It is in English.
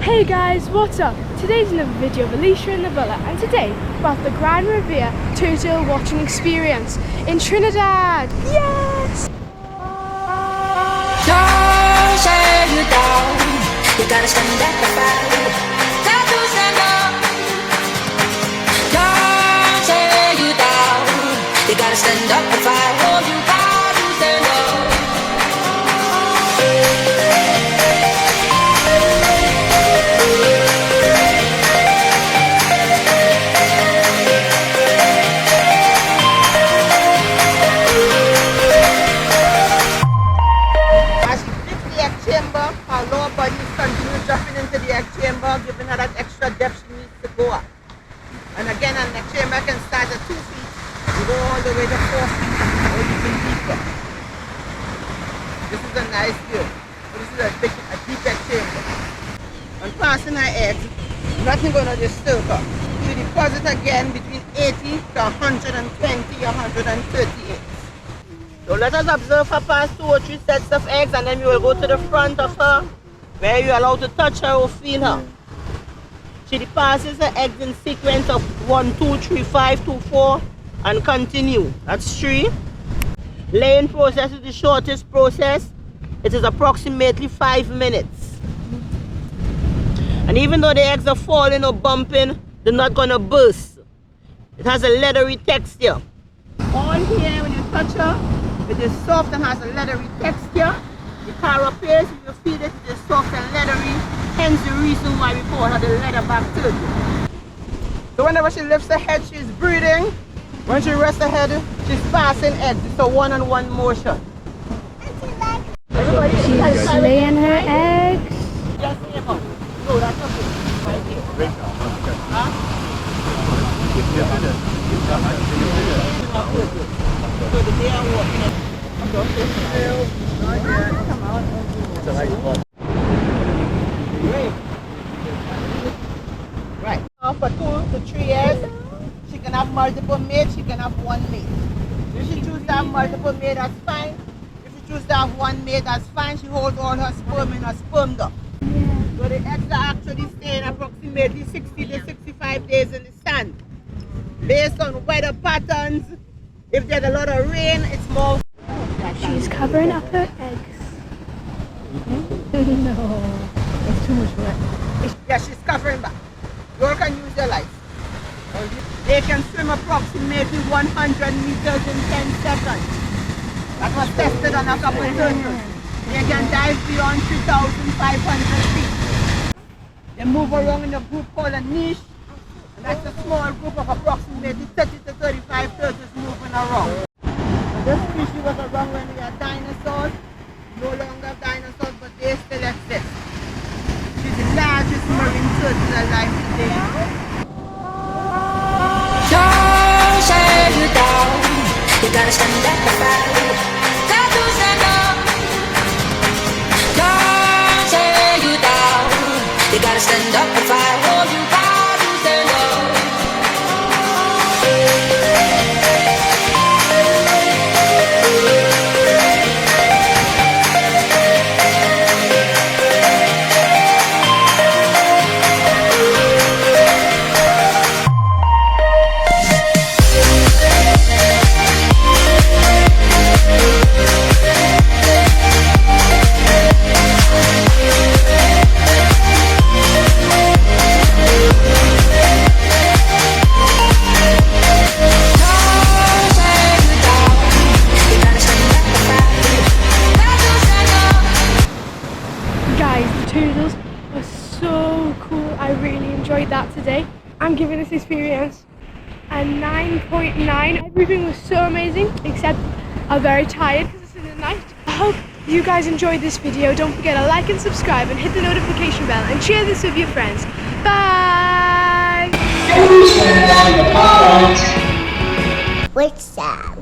Hey guys, what's up? Today's another video of Alesha and Nabilla, and today we're at the Grande Riviere turtle watching experience in Trinidad. Yes! Don't say you down. You gotta stand up and fight. Got to stand up. Don't say you down. You gotta stand up and fight. Oh, you got to stand up. As she flips the egg chamber, her lower body is continuing dropping into the egg chamber, giving her that extra depth she needs to go up. And again, an egg chamber can start at 2 feet, and go all the way to 4 feet, or even deeper. This is a nice view. So this is a deep egg chamber. On passing her eggs, nothing going to disturb her. You deposit again between 80 to 120, 130 eggs. So let us observe her pass 2 or 3 sets of eggs, and then we will go to the front of her where you are allowed to touch her or feel her. She deposits her eggs in sequence of 1, 2, 3, 5, 2, 4 and continue. That's 3. Laying process is the shortest process. It is approximately 5 minutes. And even though the eggs are falling or bumping, they're not going to burst. It has a leathery texture. On here, when you touch her, it is soft and has a leathery texture. The carapace, if you feel it, it is soft and leathery. Hence the reason why we call her the leatherback turtle. So whenever she lifts her head, she's breathing. When she rests her head, she's passing eggs. It's a one-on-one motion. She's laying her eggs. Just see about. No, that's okay. Right here. Huh? So the day I'm walking, don't sit still. Not yet. Come out. Great. Right. For 2 to 3 years, she can have multiple mates. She can have 1 mate. If she chooses to have multiple mates, that's fine. If she chooses to have 1 mate, that's fine. She holds all her sperm in her sperm duct. So the eggs are actually staying approximately 60 to 65 days in the sand. Based on weather patterns, if there's a lot of rain, it's more. She's covering up her eggs. No, it's too much wet. Yeah, she's covering back. You all can use their lights. They can swim approximately 100 meters in 10 seconds. That was tested on a couple of turtles. They can dive beyond 3,500 feet. They move around in a group called a niche. And that's a small group of approximately 30 to 35 turtles moving around. And this species was around when we had dinosaurs. No longer dinosaurs, but they still exist. She's the largest marine turtle alive today. Don't say you down. You gotta stand up and fight. Got to stand up. Don't say you down. You gotta stand up and fight. Oh, you got to stand up. Turtles were so cool. I really enjoyed that today. I'm giving this experience a 9.9. Everything was so amazing, except I'm very tired because it's in the night. I hope you guys enjoyed this video. Don't forget to like and subscribe and hit the notification bell and share this with your friends. Bye! What's up?